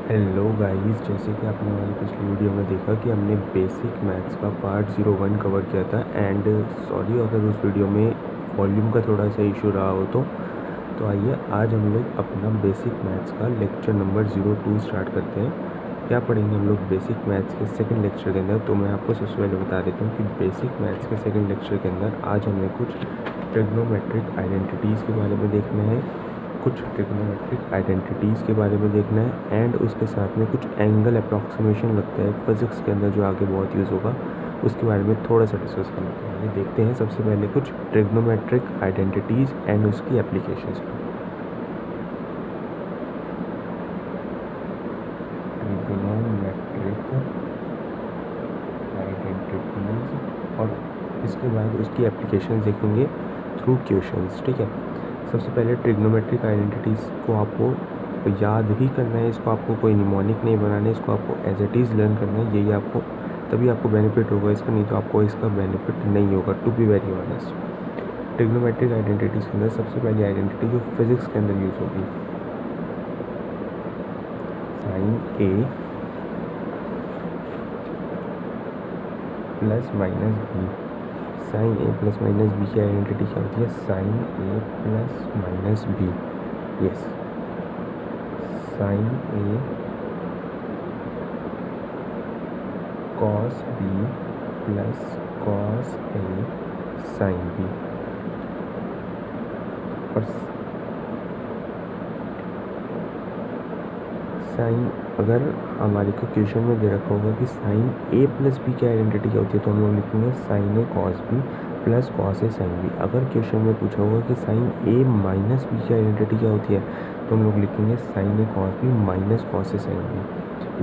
Hello guys, जैसे कि आपने हमारी पिछली वीडियो में देखा कि हमने बेसिक मैथ्स का पार्ट 01 कवर किया था। एंड सॉरी अगर उस वीडियो में वॉल्यूम का थोड़ा सा इशू रहा हो तो आइए आज हम लोग अपना बेसिक मैथ्स का लेक्चर नंबर 02 स्टार्ट करते हैं। क्या पढ़ेंगे हम लोग बेसिक मैथ्स के सेकंड लेक्चर के अंदर। तो मैं आपको सबसे पहले बता देता हूँ कि बेसिक मैथ्स के सेकंड लेक्चर के अंदर आज हमें कुछ ट्रिग्नोमेट्रिक आइडेंटिटीज़ के बारे में देखना है, कुछ ट्रिग्नोमेट्रिक आइडेंटिटीज़ के बारे में देखना है एंड उसके साथ में कुछ एंगल अप्रॉक्सीमेशन लगता है फिज़िक्स के अंदर जो आगे बहुत यूज़ होगा, उसके बारे में थोड़ा सा डिस्कस करना चाहिए। देखते हैं सबसे पहले कुछ ट्रिग्नोमेट्रिक आइडेंटिटीज़ एंड उसकी एप्लीकेशंस को। ट्रिग्नोमेट्रिक आइडेंटिटीज़ और इसके बाद उसकी एप्लीकेशंस देखेंगे थ्रू क्वेश्चंस। ठीक है, सबसे पहले ट्रिग्नोमेट्रिक आइडेंटिटीज़ को आपको याद ही करना है, इसको आपको कोई निमोनिक नहीं बनाना है, इसको आपको एज इट इज़ लर्न करना है। यही आपको तभी आपको बेनिफिट होगा इसका, नहीं तो आपको इसका बेनिफिट नहीं होगा, to be very honest. Trigonometric identities के अंदर सबसे पहली आइडेंटिटी जो फिज़िक्स के अंदर यूज़ होगी, sine A plus minus B. Sine A plus minus B की आइडेंटिटी क्या होती है? Sine A plus minus B. Yes, sine A cos B plus cos A sine B. और साइन, अगर हमारे को क्वेश्चन में दे रखा होगा कि साइन ए प्लस बी की आइडेंटिटी क्या होती है, तो हम लोग लिखेंगे sine A cos B plus cos A sine B. अगर क्वेश्चन में पूछा होगा कि साइन ए माइनस बी की आइडेंटिटी क्या होती है, तो हम लोग लिखेंगे sine A cos B minus cos A sine B.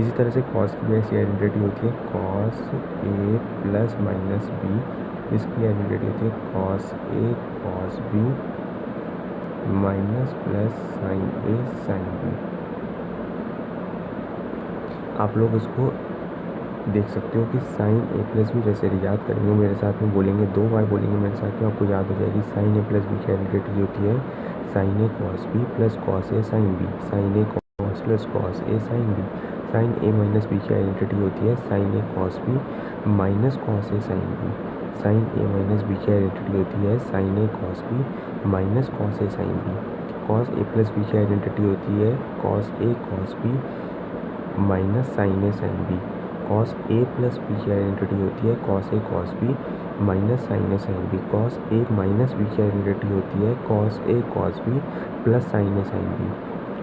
इसी तरह से कॉस की भी ऐसी आइडेंटिटी होती है, cos A plus minus B. इसकी आइडेंटिटी होती है cos A cos B minus plus sine A sine B. आप लोग इसको देख सकते हो कि साइन ए प्लस बी, जैसे याद करेंगे मेरे साथ में, बोलेंगे 2 बार बोलेंगे मेरे साथ में, आपको याद हो जाएगी। साइन ए प्लस बी की आइडेंटिटी होती है sine A cos B plus cos A sine B. Sine A cos plus cos A sine B. Sine A minus B की आइडेंटिटी होती है sine A cos B minus cos A sine B. Sine A minus B की identity होती है sine A cos B minus cos A sine B. Cos A plus B की identity होती है cos A cos B minus sign A sine B. Cos A plus B की identity होती है cos A cos B minus sign A sine B. Cos A minus B की identity होती है cos A cos B plus sine A sine B.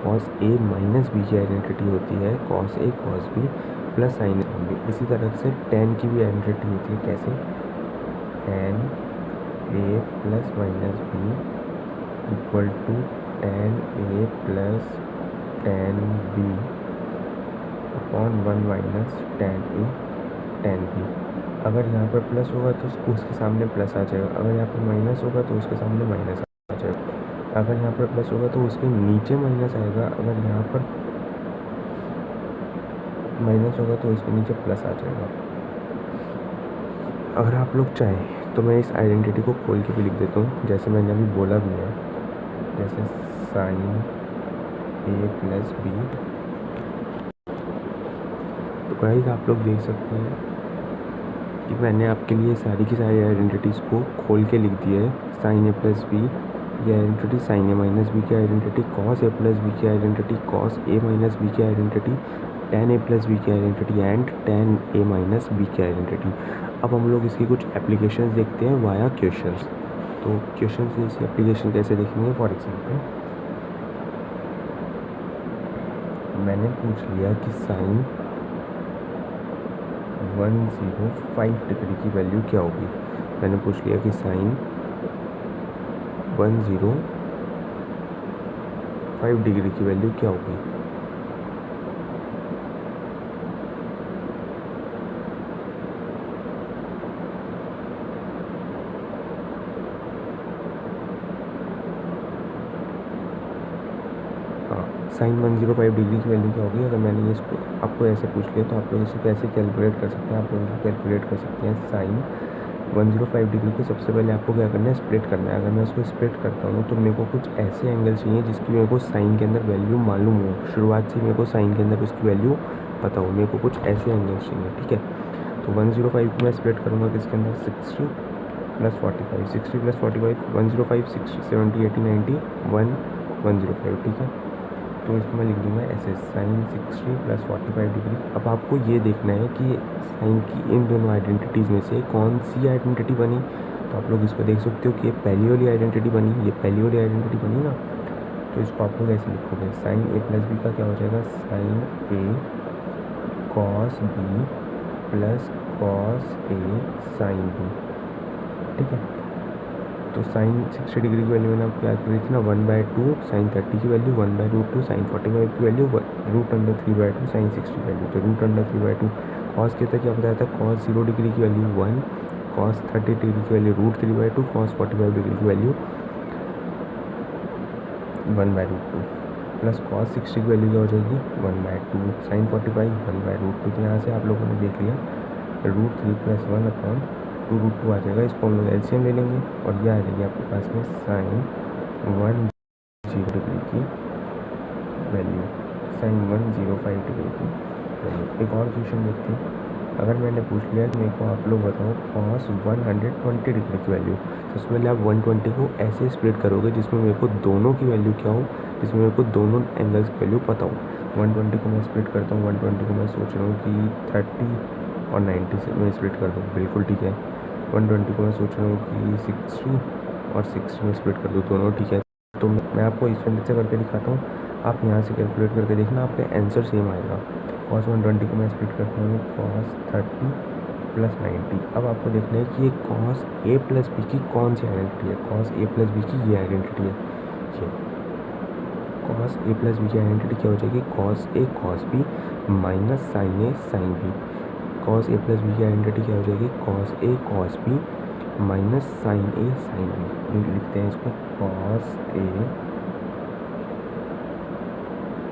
Cos A minus B की identity होती है cos A cos B plus sine A sine B. इसी तरह से ten की भी आइडेंटिटी होती है, कैसे? Tan A plus minus B equal to tan A plus tan B upon 1 minus tan A tan B. अगर यहाँ पर प्लस होगा तो उसके सामने प्लस आ जाएगा, अगर यहाँ पर माइनस होगा तो उसके सामने माइनस आ जाएगा। अगर यहाँ पर प्लस होगा तो उसके नीचे माइनस आएगा, अगर यहाँ पर माइनस होगा तो उसके नीचे प्लस आ जाएगा। अगर आप लोग चाहें तो मैं इस आइडेंटिटी को खोल के भी लिख देता हूँ, जैसे मैंने अभी बोला भी है, जैसे साइन ए प्लस बी। तो गाइस आप लोग देख सकते हैं कि मैंने आपके लिए सारी की सारी आइडेंटिटीज़ को खोल के लिख दिया है। साइन ए प्लस बी की identity, sine A minus B की identity, cos A plus B की identity, cos A minus B की identity, tan A plus B की identity and tan A minus B की आइडेंटिटी। अब हम लोग इसकी कुछ एप्लीकेशंस देखते हैं वाया क्वेश्चंस। तो क्वेश्चन से इसकी एप्लीकेशन कैसे देखेंगे? फॉर एग्जाम्पल मैंने पूछ लिया कि साइन 105 डिग्री की वैल्यू क्या होगी। मैंने पूछ लिया कि साइन 105 डिग्री की वैल्यू क्या होगी। हाँ, साइन 105 डिग्री की वैल्यू क्या होगी? अगर मैंने ये इसको आपको ऐसे पूछ लिया तो आप लोग इसे कैसे कैलकुलेट कर सकते हैं? आप लोग इसे कैलकुलेट कर सकते हैं साइन 105 डिग्री को सबसे पहले आपको क्या करना है, स्प्लिट करना है। अगर मैं इसको स्प्लिट करता हूँ तो मेरे को कुछ ऐसे एंगल चाहिए जिसकी मेरे को साइन के अंदर वैल्यू मालूम हो, शुरुआत से मेरे को साइन के अंदर उसकी वैल्यू पता हो, मेरे को कुछ ऐसे एंगल चाहिए, ठीक है। तो 105 को मैं स्प्लिट करूँगा किसके अंदर, 60 + 45, 60 + 45, 105, 60, 70, 80, 90, 105, ठीक है। तो इसको मैं लिख दूँगा ऐसे, साइन 60 + 45 डिग्री। अब आपको ये देखना है कि साइन की इन दोनों आइडेंटिटीज़ में से कौन सी आइडेंटिटी बनी। तो आप लोग इसको देख सकते हो कि ये पहली वाली आइडेंटिटी बनी, ये पहली वाली आइडेंटिटी बनी ना। तो इसको आप लोग ऐसे लिखोगे, साइन A + B का क्या हो जाएगा, sign A cos B + cos A sin B, ठीक है। तो साइन 60 डिग्री की वैल्यू मैंने आपको याद करी थी ना, 1/2, साइन 30 की वैल्यू 1/√2, साइन 45 की वैल्यू √3/2, साइन 60 की वैल्यू। तो √3/2 कॉस के क्या बताया था, कॉस 0 डिग्री की वैल्यू 1, कॉस 30 डिग्री की वैल्यू √3/2, कॉस 45 डिग्री की वैल्यू 1/√2, प्लस कॉस 60 की वैल्यू क्या हो जाएगी, 1/2, साइन 45 1/√2। तो यहाँ से आप लोगों ने देख लिया √3 + 1/√2 आ जाएगा। इसको हम लोग एलसीएम ले लेंगे और यह आ जाएगी आपके पास में साइन 105 डिग्री की वैल्यू, साइन 105 डिग्री की वैल्यू। एक और क्वेश्चन देखते हैं। अगर मैंने पूछ लिया कि मेरे को आप लोग बताओ कॉस 120 डिग्री की वैल्यू, तो उसमें पहले आप 120 को ऐसे स्प्लिट करोगे जिसमें मेरे को दोनों की वैल्यू क्या हो, जिसमें मेरे को दोनों एंगल्स की वैल्यू पता हो। 120 को मैं स्प्लिट करता हूँ, 120 को मैं सोच रहा हूँ कि 30 और 90 से मैं स्प्लिट कर दूँ, बिल्कुल ठीक है। 120 को मैं सोच रहा हूँ कि 60 और 60 में स्प्लिट कर दूँ, दोनों ठीक है। तो मैं आपको इस तरीके से करके दिखाता हूँ, आप यहाँ से कैलकुलेट करके देखना, आपका आंसर सेम आएगा। cos 120 को मैं स्प्लिट करता हूँ, cos 30 + 90। अब आपको देखना है कि ये cos A + B की कौन सी आइडेंटिटी है। cos A + B की ये आइडेंटिटी है, ये cos A + B की आइडेंटिटी क्या हो जाएगी, cos A cos B - sin A sin B। cos A + B की आइडेंटिटी क्या हो जाएगी, cos A cos B - sin A sin B। लिखते हैं इसको, cos A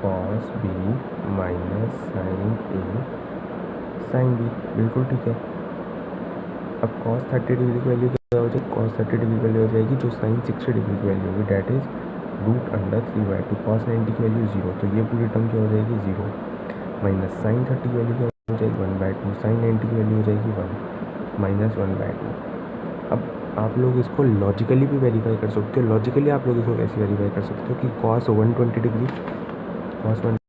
cos B - sin A sin B, बिल्कुल ठीक है। अब cos 30 डिग्री की वैल्यू क्या हो जाएगी, cos 30 डिग्री की वैल्यू हो जाएगी जो sin 60 डिग्री की वैल्यू होगी, डैट इज √3/2। cos 90 की वैल्यू 0, तो ये पूरी टर्म क्या हो जाएगी 0, माइनस sin 30 की वैल्यू क्या हो जाएगी 1/2, sin 90 की वैल्यू हो जाएगी 1 -1/2। अब आप लोग इसको लॉजिकली भी वेरीफाई कर सकते हो। लॉजिकली आप लोग इसको कैसे वेरीफाई कर सकते हो कि cos 120 डिग्री, cos 120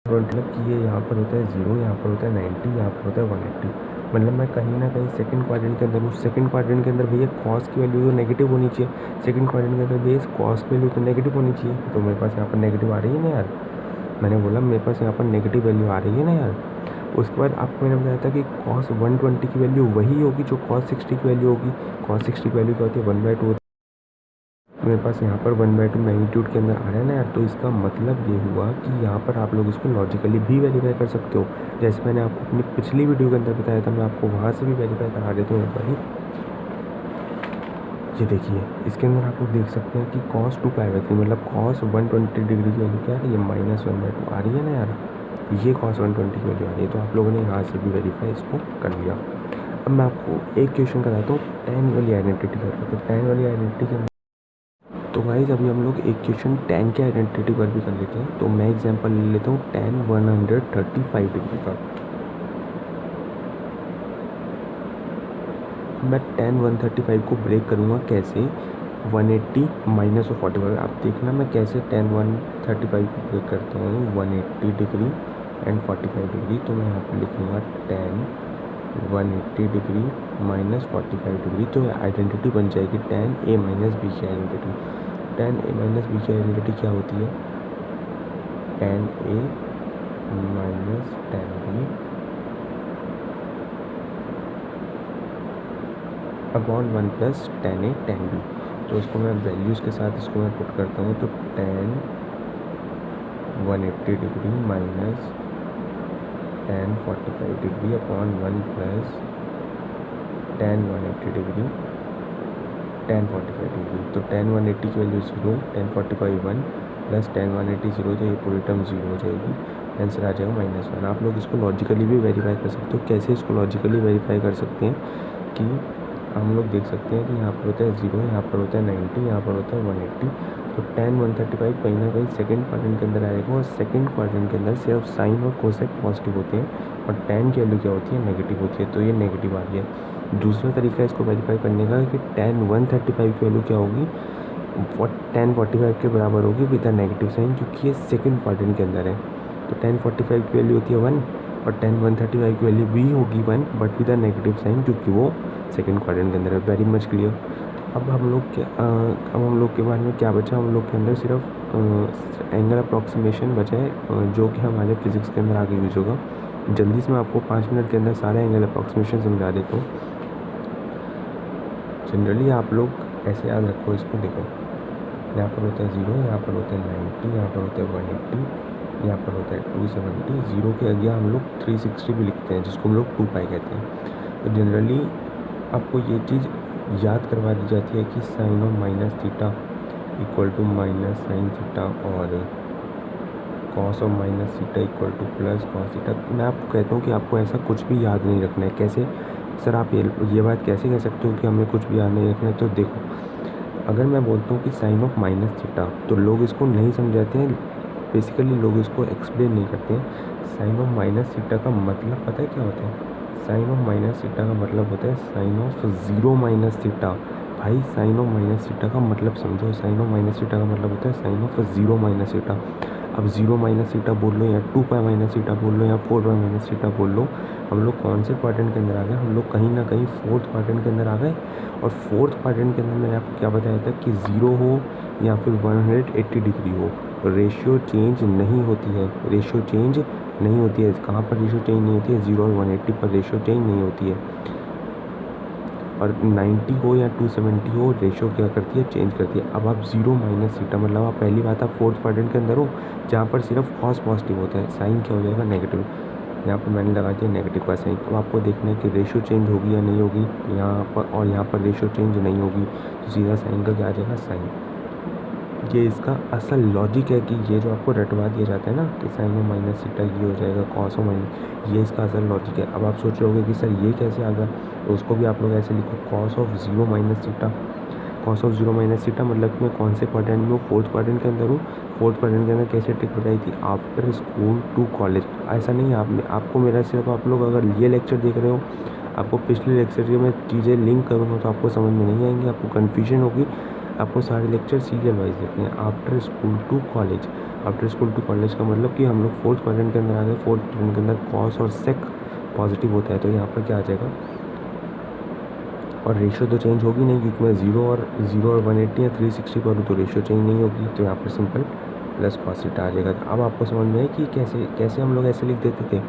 मतलब कि ये यहाँ पर होता है 0, यहाँ पर होता है 90, यहाँ पर होता है 180। मतलब मैं कहीं ना कहीं सेकंड क्वाड्रेंट के अंदर हूँ। सेकंड क्वाड्रेंट के अंदर भैया cos की वैल्यू तो नेगेटिव होनी चाहिए। सेकंड क्वाड्रेंट के अंदर भैया cos की वैल्यू तो नेगेटिव होनी चाहिए। तो मेरे पास यहाँ पर नेगेटिव आ रही है ना यार, मैंने बोला मेरे पास यहाँ पर नेगेटिव वैल्यू आ रही है ना यार। उसके बाद आपको मैंने बताया था कि cos 120 की वैल्यू वही होगी जो cos 60 की वैल्यू होगी। cos 60 की वैल्यू क्या होती है 1/2। मेरे पास यहाँ पर 1/2 मैग्नीट्यूड के अंदर आ रहा है ना यार। तो इसका मतलब ये हुआ कि यहाँ पर आप लोग इसको लॉजिकली भी वेरीफाई कर सकते हो। जैसे मैंने आपको अपनी पिछली वीडियो के अंदर बताया था, मैं आपको वहाँ से भी वेरीफाई करा देता हूँ एक बार। ये देखिए, इसके अंदर आप लोग देख सकते हैं कि cos 2π/3 मतलब cos 120 डिग्री की वैल्यू क्या है, ये -1/2 आ रही है ना यार। ये cos 120 की वैल्यू आ रही है। तो आप लोगों ने यहाँ से भी वेरीफाई इसको कर लिया। अब मैं आपको एक क्वेश्चन कराता हूँ, tan वाली आइडेंटिटी करके। तो tan वाली आइडेंटिटी के, तो गाइस अभी हम लोग एक क्वेश्चन tan की आइडेंटिटी पर भी कर लेते हैं। तो मैं एग्जांपल ले लेता हूँ tan 135 डिग्री का। मैं tan 135 को ब्रेक करूँगा कैसे, 180 - 45। आप देखना मैं कैसे tan 135 को ब्रेक करता हूँ, 180 डिग्री एंड 45 डिग्री। तो मैं यहाँ पर लिखूँगा tan 180 डिग्री - 45 डिग्री। तो आइडेंटिटी बन जाएगी tan A - B की आइडेंटिटी। tan A - B की आइडेंटिटी क्या होती है, tan A - tan B upon 1 + tan A tan B। तो इसको मैं वैल्यूज़ के साथ इसको मैं पुट करता हूँ। तो tan 180 degree minus tan 45 degree upon 1 + tan 180 degree tan 45 degree. तो tan 180 की वैल्यू 0, tan 45 1 प्लस tan 180 0, तो ये पूरी टर्म 0 हो जाएगी। आंसर आ जाएगा -1। आप लोग इसको लॉजिकली भी वेरीफाई कर सकते हो। कैसे इसको लॉजिकली वेरीफाई कर सकते हैं कि हम लोग देख सकते हैं कि यहाँ पर होता है 0, यहाँ पर होता है 90, यहाँ पर होता है 180। तो tan 135 कहीं ना कहीं सेकंड क्वाड्रेंट के अंदर आएगा, और सेकंड क्वाड्रेंट के अंदर सिर्फ साइन और कोसेक पॉजिटिव होते हैं और tan की वैल्यू क्या होती है, नेगेटिव होती है। तो ये नेगेटिव आ गया। दूसरा तरीका इसको वेरीफाई करने का कि tan 135 की वैल्यू क्या होगी, tan 45 के बराबर होगी विद अ नेगेटिव साइन, क्योंकि ये सेकंड क्वाड्रेंट के अंदर है। तो tan 45 की वैल्यू होती है 1, और tan 135 की वैल्यू भी होगी 1 but with a negative sign, क्योंकि वो सेकंड क्वाड्रेंट के अंदर है। Very much clear. अब हम लोग के बारे में क्या बचा, हम लोग के अंदर सिर्फ एंगल अप्रॉक्सीमेशन बचा है, जो कि हमारे फिजिक्स के अंदर आगे यूज होगा। जल्दी से मैं आपको 5 मिनट के अंदर सारे एंगल अप्रॉक्सीमेशन समझा देता हूँ। जनरली आप लोग ऐसे याद रखो इसको, देखो यहाँ पर होता है 0, यहाँ पर होता है 90, यहाँ पर होता है 180, यहाँ पर होता है 270। 0 के आगे हम लोग 360 भी लिखते हैं, जिसको हम लोग 2 पाई कहते हैं। तो जनरली आपको ये चीज़ याद करवा दी जाती है कि sine of minus theta equal to minus sine theta, और cos of minus theta equal to plus cos theta. मैं आपको कहता हूँ कि आपको ऐसा कुछ भी याद नहीं रखना है। कैसे सर आप ये बात कैसे कह सकते हो कि हमें कुछ भी याद नहीं रखना है? तो देखो, अगर मैं बोलता हूँ कि साइन ऑफ माइनस थीटा, तो लोग इसको नहीं समझाते हैं, बेसिकली लोग इसको एक्सप्लेन नहीं करते हैं। साइन ऑफ माइनस थीटा का मतलब पता है क्या होता है? साइन ऑफ माइनस थीटा का मतलब होता है साइन ऑफ 0 माइनस थीटा। भाई साइन ऑफ माइनस थीटा का मतलब समझो। साइन ऑफ माइनस थीटा का मतलब होता है साइन ऑफ 0 माइनस थीटा। अब 0 माइनस थीटा बोल लो, या 2 पाई माइनस थीटा बोल लो, या 4 पाई माइनस थीटा बोल लो, हम लोग कौन से क्वाड्रेंट के अंदर आ गए? हम लोग कहीं ना कहीं फोर्थ क्वाड्रेंट के अंदर आ गए। और फोर्थ क्वाड्रेंट के अंदर मैंने आपको क्या बताया था कि 0 हो या फिर 180 डिग्री हो, रेशियो चेंज नहीं होती है। रेशियो चेंज नहीं होती है। कहाँ पर रेशियो चेंज नहीं होती है? 0 और 180 पर रेशियो चेंज नहीं होती है। और 90 हो या 270 हो, रेशियो क्या करती है? चेंज करती है। अब आप 0 माइनस थीटा मतलब आप पहली बात आप फोर्थ क्वाड्रेंट के अंदर हो, जहाँ पर सिर्फ कॉस पॉजिटिव होता है, साइन क्या हो जाएगा? नेगेटिव। यहाँ पर मैंने लगा दिया नेगेटिव का साइन। अब आपको देखना है कि रेशियो चेंज होगी या नहीं होगी यहाँ पर, और यहाँ पर रेशियो चेंज नहीं होगी, तो सीधा साइन का क्या आ जाएगा? साइन। ये इसका असल लॉजिक है कि ये जो आपको रटवा दिया जाता है ना कि साइन ऑफ माइनस थीटा ये हो जाएगा कॉस ऑफ माइनस, ये इसका असल लॉजिक है। अब आप सोच रहे होगे कि सर ये कैसे आ गया, तो उसको भी आप लोग ऐसे लिखो, cos of 0 minus theta. Cos of 0 minus theta मतलब कि मैं कौन से क्वाड्रेंट में हूँ? फोर्थ क्वाड्रेंट के अंदर हूँ। फोर्थ क्वाड्रेंट के अंदर कैसे ट्रिक बताई थी? After school to college. ऐसा नहीं है, आपको मेरा सिर्फ, आप लोग अगर ये लेक्चर देख रहे हो, आपको पिछले लेक्चर की मैं चीज़ें लिंक करूँगा तो आपको समझ में नहीं आएंगी, आपको कन्फ्यूजन होगी। आपको सारे लेक्चर सीरियल वाइज देखने हैं। After school to college, after school to college का मतलब कि हम लोग फोर्थ क्वाड्रेंट के अंदर आ गए। फोर्थ क्वाड्रेंट के अंदर कॉस और सेक पॉजिटिव होता है, तो यहाँ पर क्या आ जाएगा? और रेशियो तो चेंज होगी नहीं, क्योंकि मैं 0 और 180 या 360 पर हूँ, तो रेशियो चेंज नहीं होगी। तो यहाँ पर सिंपल प्लस कॉस थीटा आ जाएगा। अब आपको समझ में आए कि कैसे हम लोग ऐसे लिख देते थे?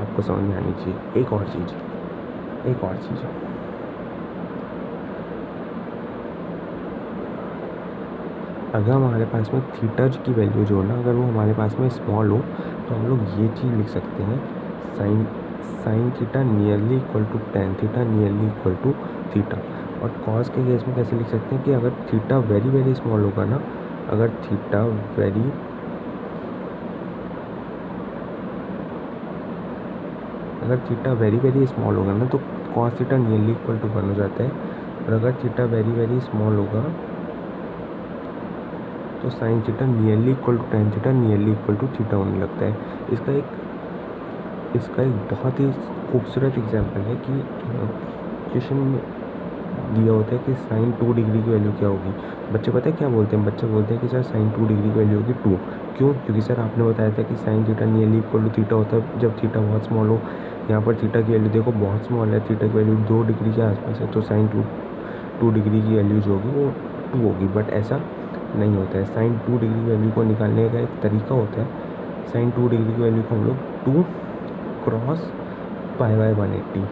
आपको समझ में आनी चाहिए। एक और चीज़ अगर हमारे पास में थीटा की वैल्यू जो है ना, अगर वो हमारे पास में स्मॉल हो, तो हम लोग ये चीज़ लिख सकते हैं, sine theta nearly equal to tan theta nearly equal to theta. और कॉस के केस में कैसे लिख सकते हैं कि अगर थीटा वेरी वेरी स्मॉल होगा ना, अगर थीटा वेरी वेरी स्मॉल होगा ना, तो cos theta nearly equal to 1 हो जाता है। और अगर थीटा वेरी वेरी स्मॉल होगा तो sine theta nearly equal to tan theta nearly equal to theta होने लगता है। इसका एक बहुत ही खूबसूरत एग्जांपल है कि क्वेश्चन में दिया होता है कि साइन 2 डिग्री की वैल्यू क्या होगी। बच्चे पता है क्या बोलते हैं? बच्चे बोलते हैं कि सर साइन 2 डिग्री की वैल्यू होगी 2। क्यों? क्योंकि सर आपने बताया था कि sine theta nearly equal to theta होता है जब थीटा बहुत स्मॉल हो। यहाँ पर थीटा की वैल्यू देखो बहुत स्मॉल है, थीटा की वैल्यू 2 डिग्री के आसपास है, तो साइन 2 डिग्री की वैल्यू जो होगी वो 2 होगी। बट ऐसा नहीं होता है। साइन 2 डिग्री की वैल्यू को निकालने का एक तरीका होता है। साइन 2 डिग्री की वैल्यू को हम लोग 2 क्रॉस पाई बाय 180,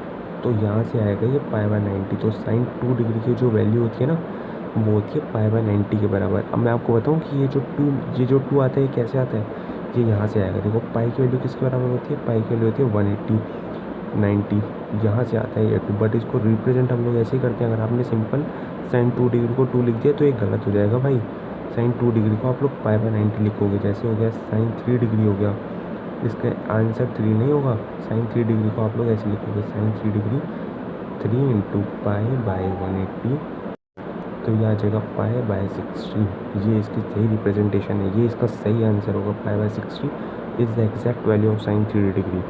तो यहाँ से आएगा ये पाई बाय 90। तो साइन 2 डिग्री की जो वैल्यू होती है ना, वो होती है पाई बाय 90 के बराबर। अब मैं आपको बताऊँ कि ये जो 2 आता है ये कैसे आता है? ये यहाँ से आएगा। देखो पाई की वैल्यू किसके बराबर होती है? पाई की वैल्यू होती है 180, 90, यहाँ से आता है ये 2। बट इसको रिप्रेजेंट हम लोग ऐसे ही करते हैं। अगर आपने सिंपल साइन 2 डिग्री को 2 लिख दिया तो ये गलत हो जाएगा भाई। साइन 2 डिग्री को आप लोग पाई बाय 90 लिखोगे। जैसे हो गया साइन 3 डिग्री हो गया, इसका आंसर 3 नहीं होगा। साइन 3 डिग्री को आप लोग ऐसे लिखोगे, sine 3 degree 3 into pi by 180, तो ये आ जाएगा पाई बाई 60। ये इसकी सही रिप्रेजेंटेशन है, ये इसका सही आंसर होगा। Pi by 60 is the exact value of sine 3 degree.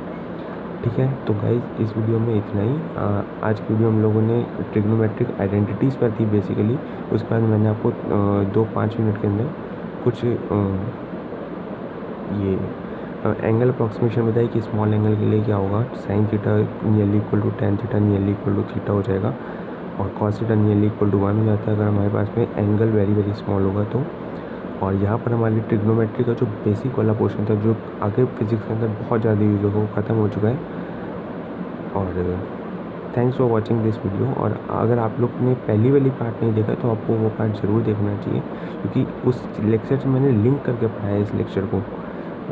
ठीक है, तो गाइज इस वीडियो में इतना ही। आज की वीडियो हम लोगों ने ट्रिग्नोमेट्रिक आइडेंटिटीज़ पर थी बेसिकली। उसके बाद मैंने आपको 2-5 मिनट के अंदर कुछ ये एंगल अप्रॉक्सीमेशन बताई कि स्मॉल एंगल के लिए क्या होगा। Sine theta nearly equal to tan theta nearly equal to theta हो जाएगा, और cos theta nearly equal to 1 हो जाता है अगर हमारे पास में एंगल वेरी वेरी स्मॉल होगा तो। और यहाँ पर हमारी ट्रिग्नोमेट्री का जो बेसिक वाला पोर्शन था, जो आगे फिजिक्स के अंदर बहुत ज़्यादा यूज होगा, वो ख़त्म हो चुका है। और thanks for watching this video. और अगर आप लोग ने पहली वाली पार्ट नहीं देखा तो आपको वो पार्ट ज़रूर देखना चाहिए, क्योंकि उस लेक्चर से मैंने लिंक करके पढ़ाया इस लेक्चर को।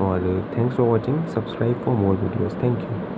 और thanks for watching, subscribe for more videos. Thank you.